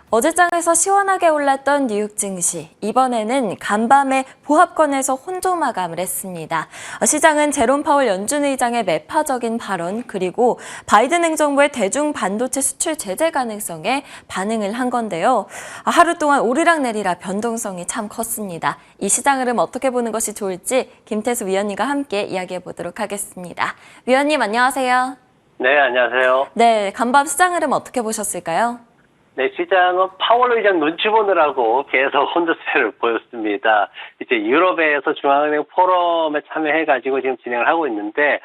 어제장에서 시원하게 올랐던 뉴욕 증시, 이번에는 간밤에 보합권에서 혼조 마감을 했습니다. 시장은 제롬 파월 연준 의장의 매파적인 발언, 그리고 바이든 행정부의 대중 반도체 수출 제재 가능성에 반응을 한 건데요. 하루 동안 오르락내리락 변동성이 참 컸습니다. 이 시장 흐름 어떻게 보는 것이 좋을지 김태수 위원님과 함께 이야기해 보도록 하겠습니다. 위원님 안녕하세요. 네, 안녕하세요. 네, 간밤 시장 흐름 어떻게 보셨을까요? 네, 시장은 파월 의장 눈치 보느라고 계속 혼조세를 보였습니다. 이제 유럽에서 중앙은행 포럼에 참여해가지고 지금 진행을 하고 있는데,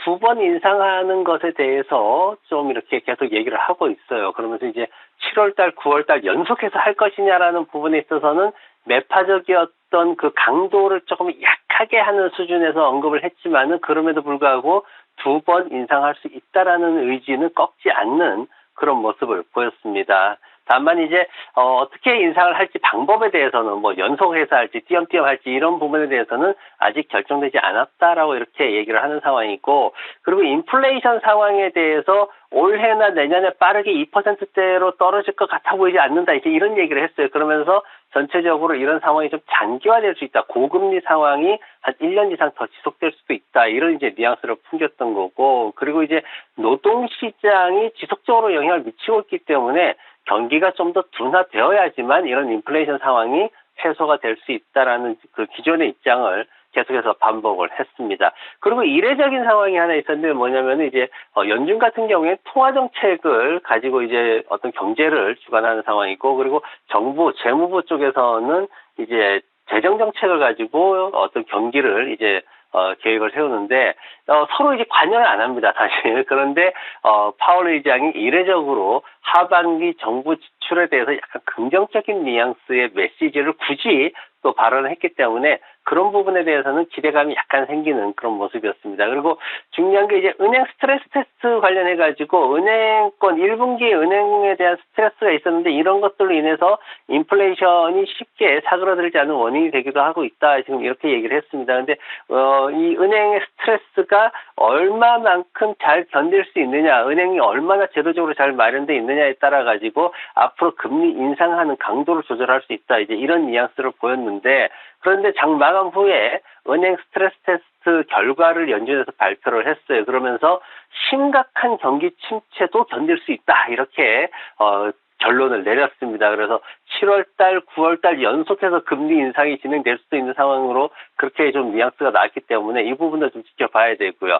두 번 인상하는 것에 대해서 좀 이렇게 계속 얘기를 하고 있어요. 그러면서 이제 7월달, 9월달 연속해서 할 것이냐라는 부분에 있어서는 매파적이었던 그 강도를 조금 약하게 하는 수준에서 언급을 했지만은 그럼에도 불구하고 두 번 인상할 수 있다라는 의지는 꺾지 않는 그런 모습을 보였습니다. 다만 이제 어떻게 인상을 할지 방법에 대해서는 뭐 연속해서 할지 띄엄띄엄 할지 이런 부분에 대해서는 아직 결정되지 않았다라고 이렇게 얘기를 하는 상황이고, 그리고 인플레이션 상황에 대해서 올해나 내년에 빠르게 2%대로 떨어질 것 같아 보이지 않는다, 이제 이런 얘기를 했어요. 그러면서 전체적으로 이런 상황이 좀 장기화될 수 있다. 고금리 상황이 한 1년 이상 더 지속될 수도 있다. 이런 이제 뉘앙스를 풍겼던 거고, 그리고 이제 노동시장이 지속적으로 영향을 미치고 있기 때문에 경기가 좀 더 둔화되어야지만 이런 인플레이션 상황이 해소가 될 수 있다라는 그 기존의 입장을 계속해서 반복을 했습니다. 그리고 이례적인 상황이 하나 있었는데 뭐냐면 이제 연준 같은 경우에 통화 정책을 가지고 이제 어떤 경제를 주관하는 상황이고, 그리고 정부 재무부 쪽에서는 이제 재정 정책을 가지고 어떤 경기를 이제 계획을 세우는데 서로 이제 관여를 안 합니다, 사실. 그런데 파월 의장이 이례적으로 하반기 정부 지출에 대해서 약간 긍정적인 뉘앙스의 메시지를 굳이 또 발언을 했기 때문에 그런 부분에 대해서는 기대감이 약간 생기는 그런 모습이었습니다. 그리고 중요한 게 이제 은행 스트레스 테스트 관련해가지고 은행권 1분기 은행에 대한 스트레스가 있었는데 이런 것들로 인해서 인플레이션이 쉽게 사그라들지 않는 원인이 되기도 하고 있다. 지금 이렇게 얘기를 했습니다. 근데 이 은행의 스트레스가 얼마만큼 잘 견딜 수 있느냐, 은행이 얼마나 제도적으로 잘 마련되어 있느냐에 따라 가지고 앞으로 금리 인상하는 강도를 조절할 수 있다. 이제 이런 뉘앙스를 보였는데, 그런데 장 마감 후에 은행 스트레스 테스트 결과를 연준에서 발표를 했어요. 그러면서 심각한 경기 침체도 견딜 수 있다. 이렇게 결론을 내렸습니다. 그래서 7월달, 9월달 연속해서 금리 인상이 진행될 수도 있는 상황으로 그렇게 좀 뉘앙스가 나왔기 때문에 이 부분도 좀 지켜봐야 되고요.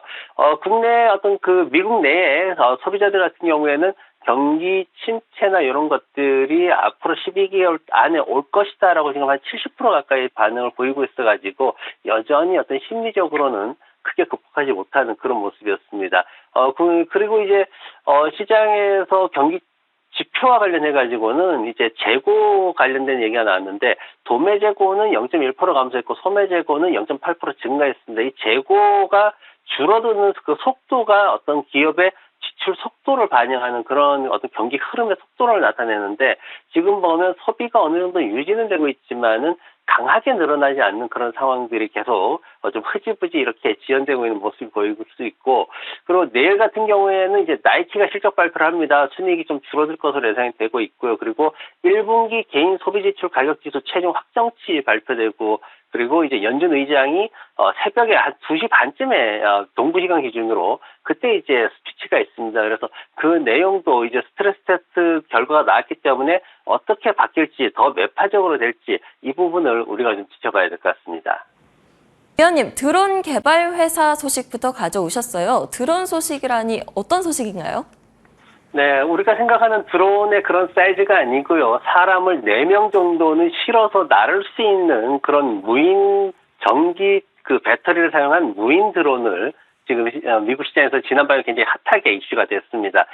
국내 어떤 그 미국 내에 소비자들 같은 경우에는 경기 침체나 이런 것들이 앞으로 12개월 안에 올 것이다라고 지금 한 70% 가까이 반응을 보이고 있어가지고 여전히 어떤 심리적으로는 크게 극복하지 못하는 그런 모습이었습니다. 그리고 이제 시장에서 경기 지표와 관련해가지고는 이제 재고 관련된 얘기가 나왔는데, 도매 재고는 0.1% 감소했고 소매 재고는 0.8% 증가했습니다. 이 재고가 줄어드는 그 속도가 어떤 기업의 지출 속도를 반영하는 그런 어떤 경기 흐름의 속도를 나타내는데, 지금 보면 소비가 어느 정도 유지는 되고 있지만은 강하게 늘어나지 않는 그런 상황들이 계속 좀 흐지부지 이렇게 지연되고 있는 모습이 보일 수 있고, 그리고 내일 같은 경우에는 이제 나이키가 실적 발표를 합니다. 순이익이 좀 줄어들 것으로 예상이 되고 있고요. 그리고 1분기 개인 소비 지출 가격 지수 최종 확정치 발표되고, 그리고 이제 연준 의장이 새벽에 한 2시 반쯤에 동부 시간 기준으로 그때 이제 스피치가 있습니다. 그래서 그 내용도 이제 스트레스 테스트 결과가 나왔기 때문에 어떻게 바뀔지, 더 매파적으로 될지 이 부분을 우리가 좀 지켜봐야 될 것 같습니다. 위원님, 드론 개발 회사 소식부터 가져오셨어요. 드론 소식이라니 어떤 소식인가요? 네, 우리가 생각하는 드론의 그런 사이즈가 아니고요. 사람을 4명 정도는 실어서 나를 수 있는 그런 무인 전기 그 배터리를 사용한 무인 드론을 지금 미국 시장에서 지난번에 굉장히 핫하게 이슈가 됐습니다.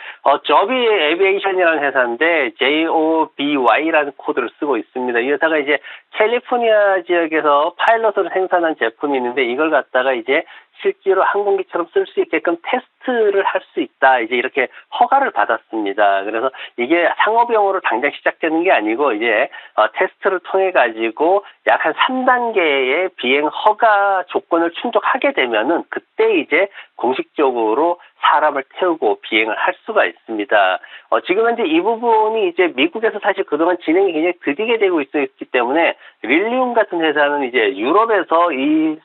조비 에비에이션이라는 회사인데 JOBY라는 코드를 쓰고 있습니다. 이 회사가 이제 캘리포니아 지역에서 파일럿으로 생산한 제품이 있는데 이걸 갖다가 이제 실제로 항공기처럼 쓸 수 있게끔 테스트를 할 수 있다. 이제 이렇게 허가를 받았습니다. 그래서 이게 상업용으로 당장 시작되는 게 아니고 이제 테스트를 통해 가지고 약 한 3단계의 비행 허가 조건을 충족하게 되면은 그때 이제 공식적으로 사람을 태우고 비행을 할 수가 있습니다. 지금 현재 이 부분이 이제 미국에서 사실 그동안 진행이 굉장히 더디게 되고 있기 때문에 릴리움 같은 회사는 이제 유럽에서 이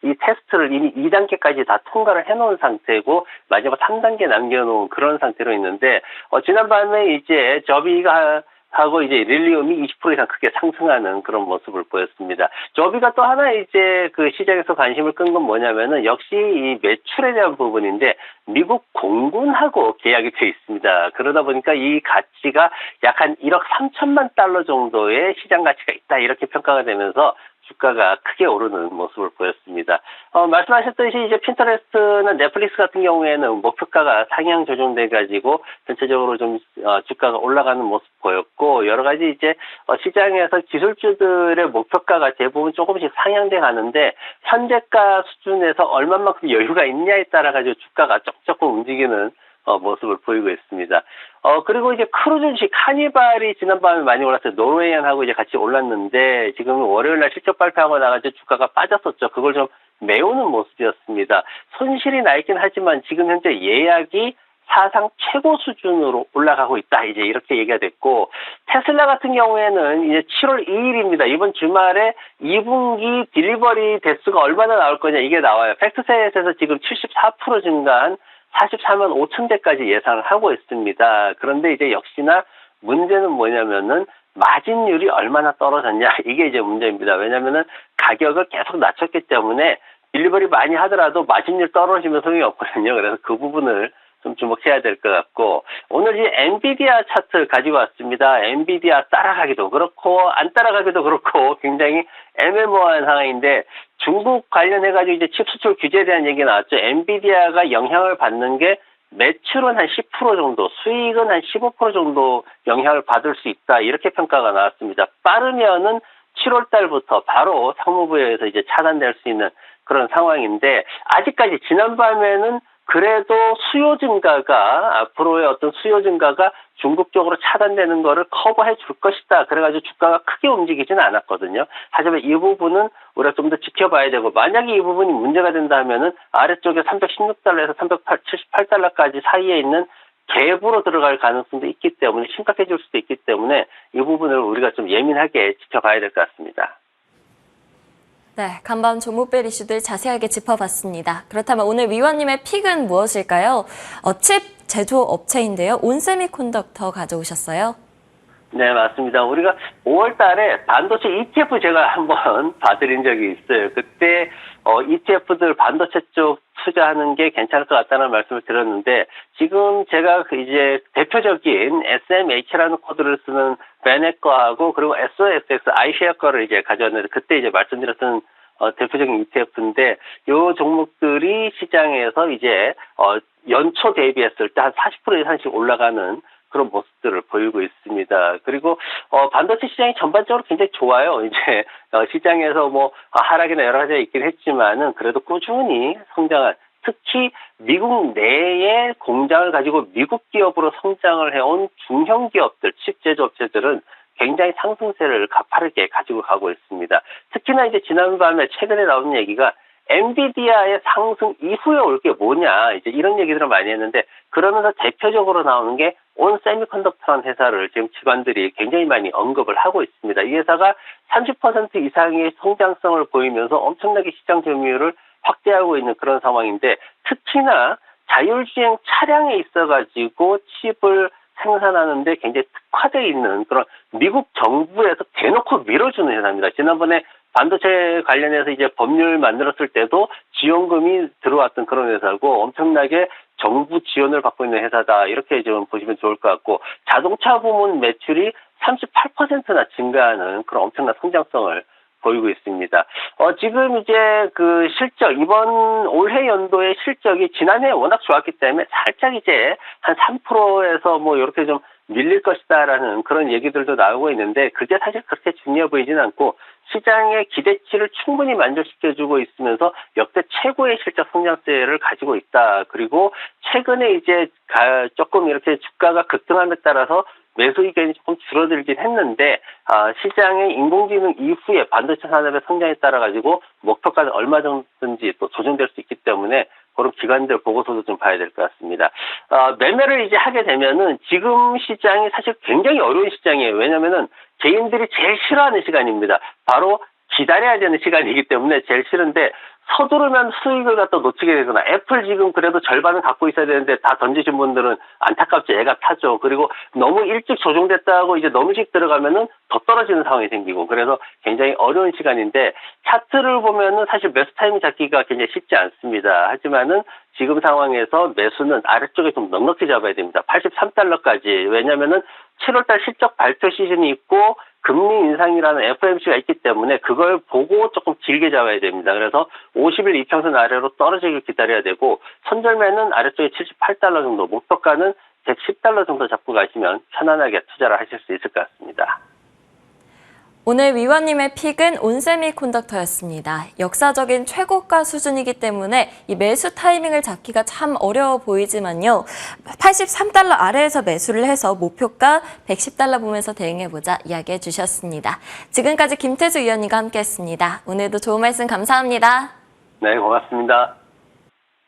테스트를 이미 2단계까지 다 통과를 해놓은 상태고 마지막 3단계 남겨놓은 그런 상태로 있는데 지난밤에 이제 저비가 하고 이제 릴리움이 20% 이상 크게 상승하는 그런 모습을 보였습니다. 저비가 또 하나 이제 그 시장에서 관심을 끈 건 뭐냐면은 역시 이 매출에 대한 부분인데 미국 공군하고 계약이 돼 있습니다. 그러다 보니까 이 가치가 약 한 1억 3천만 달러 정도의 시장 가치가 있다 이렇게 평가가 되면서 주가가 크게 오르는 모습을 보였습니다. 말씀하셨듯이 이제 핀터레스트나 넷플릭스 같은 경우에는 목표가가 상향 조정돼 가지고 전체적으로 좀 주가가 올라가는 모습 보였고 여러 가지 이제 시장에서 기술주들의 목표가가 대부분 조금씩 상향돼 가는데 현재가 수준에서 얼마만큼 여유가 있냐에 따라 가지고 주가가 조금 움직이는 모습을 보이고 있습니다. 그리고 이제 크루즈 주식 카니발이 지난밤에 많이 올랐어요. 노르웨이안하고 이제 같이 올랐는데 지금 월요일 날 실적 발표하고 나가지고 주가가 빠졌었죠. 그걸 좀 메우는 모습이었습니다. 손실이 나 있긴 하지만 지금 현재 예약이 사상 최고 수준으로 올라가고 있다. 이제 이렇게 얘기가 됐고 테슬라 같은 경우에는 이제 7월 2일입니다. 이번 주말에 2분기 딜리버리 대수가 얼마나 나올 거냐 이게 나와요. 팩트셋에서 지금 74% 증가한 44만 5천 대까지 예상을 하고 있습니다. 그런데 이제 역시나 문제는 뭐냐면은 마진율이 얼마나 떨어졌냐 이게 이제 문제입니다. 왜냐면은 가격을 계속 낮췄기 때문에 딜리버리 많이 하더라도 마진율 떨어지면 소용이 없거든요. 그래서 그 부분을 좀 주목해야 될 것 같고 오늘 이 엔비디아 차트 가지고 왔습니다. 엔비디아 따라가기도 그렇고 안 따라가기도 그렇고 굉장히 애매모호한 상황인데 중국 관련해가지고 이제 칩 수출 규제에 대한 얘기 나왔죠. 엔비디아가 영향을 받는 게 매출은 한 10% 정도, 수익은 한 15% 정도 영향을 받을 수 있다. 이렇게 평가가 나왔습니다. 빠르면은 7월 달부터 바로 상무부에서 이제 차단될 수 있는 그런 상황인데 아직까지 지난밤에는 그래도 수요 증가가 앞으로의 어떤 수요 증가가 중국 쪽으로 차단되는 거를 커버해 줄 것이다. 그래가지고 주가가 크게 움직이지는 않았거든요. 하지만 이 부분은 우리가 좀 더 지켜봐야 되고 만약에 이 부분이 문제가 된다면은 아래쪽에 316달러에서 378달러까지 사이에 있는 갭으로 들어갈 가능성도 있기 때문에 심각해질 수도 있기 때문에 이 부분을 우리가 좀 예민하게 지켜봐야 될 것 같습니다. 네, 간밤 종목별 이슈들 자세하게 짚어봤습니다. 그렇다면 오늘 위원님의 픽은 무엇일까요? 칩 제조 업체인데요. 온세미콘덕터 가져오셨어요. 네, 맞습니다. 우리가 5월 달에 반도체 ETF 제가 한번 봐드린 적이 있어요. 그때 ETF들 반도체 쪽 투자하는 게 괜찮을 것 같다는 말씀을 드렸는데 지금 제가 이제 대표적인 SMH라는 코드를 쓰는 베넷 거하고 그리고 SOSX iShare 거를 이제 가져왔는데 그때 이제 말씀드렸던 대표적인 ETF인데 요 종목들이 시장에서 이제 연초 대비했을 때 한 40% 이상씩 올라가는 그런 모습들을 보이고 있습니다. 그리고 반도체 시장이 전반적으로 굉장히 좋아요. 이제 시장에서 뭐 하락이나 여러 가지가 있긴 했지만은 그래도 꾸준히 성장한 특히 미국 내에 공장을 가지고 미국 기업으로 성장을 해온 중형 기업들, 칩 제조업체들은 굉장히 상승세를 가파르게 가지고 가고 있습니다. 특히나 이제 지난밤에 최근에 나온 얘기가 엔비디아의 상승 이후에 올 게 뭐냐 이제 이런 얘기들을 많이 했는데 그러면서 대표적으로 나오는 게 온세미컨덕터라는 회사를 지금 기관들이 굉장히 많이 언급을 하고 있습니다. 이 회사가 30% 이상의 성장성을 보이면서 엄청나게 시장 점유율을 확대하고 있는 그런 상황인데 특히나 자율주행 차량에 있어가지고 칩을 생산하는데 굉장히 특화되어 있는 그런 미국 정부에서 대놓고 밀어주는 회사입니다. 지난번에 반도체 관련해서 이제 법률 만들었을 때도 지원금이 들어왔던 그런 회사고 엄청나게 정부 지원을 받고 있는 회사다. 이렇게 좀 보시면 좋을 것 같고 자동차 부문 매출이 38%나 증가하는 그런 엄청난 성장성을 보이고 있습니다. 지금 이제 그 실적, 이번 올해 연도의 실적이 지난해 워낙 좋았기 때문에 살짝 이제 한 3%에서 뭐 이렇게 좀 밀릴 것이다라는 그런 얘기들도 나오고 있는데 그게 사실 그렇게 중요해 보이지는 않고 시장의 기대치를 충분히 만족시켜주고 있으면서 역대 최고의 실적 성장세를 가지고 있다. 그리고 최근에 이제 조금 이렇게 주가가 급등함에 따라서 매수 의견이 조금 줄어들긴 했는데 시장의 인공지능 이후에 반도체 산업의 성장에 따라 가지고 목표가는 얼마 정도든지 또 조정될 수 있기 때문에 그런 기관들 보고서도 좀 봐야 될 것 같습니다. 매매를 이제 하게 되면은 지금 시장이 사실 굉장히 어려운 시장이에요. 왜냐면은 개인들이 제일 싫어하는 시간입니다. 바로 기다려야 되는 시간이기 때문에 제일 싫은데 서두르면 수익을 갖다 놓치게 되거나 애플 지금 그래도 절반은 갖고 있어야 되는데 다 던지신 분들은 안타깝지 애가 타죠. 그리고 너무 일찍 조정됐다고 이제 너무 일찍 들어가면은 더 떨어지는 상황이 생기고 그래서 굉장히 어려운 시간인데 차트를 보면은 사실 매수 타이밍 잡기가 굉장히 쉽지 않습니다. 하지만은 지금 상황에서 매수는 아래쪽에 좀 넉넉히 잡아야 됩니다. 83달러까지. 왜냐면은 7월달 실적 발표 시즌이 있고 금리 인상이라는 FOMC가 있기 때문에 그걸 보고 조금 길게 잡아야 됩니다. 그래서 50일 이평선 아래로 떨어지길 기다려야 되고 선절매는 아래쪽에 78달러 정도, 목표가는 110달러 정도 잡고 가시면 편안하게 투자를 하실 수 있을 것 같습니다. 오늘 위원님의 픽은 온세미콘덕터였습니다. 역사적인 최고가 수준이기 때문에 이 매수 타이밍을 잡기가 참 어려워 보이지만요. 83달러 아래에서 매수를 해서 목표가 110달러 보면서 대응해보자 이야기해 주셨습니다. 지금까지 김태수 위원님과 함께했습니다. 오늘도 좋은 말씀 감사합니다. 네, 고맙습니다.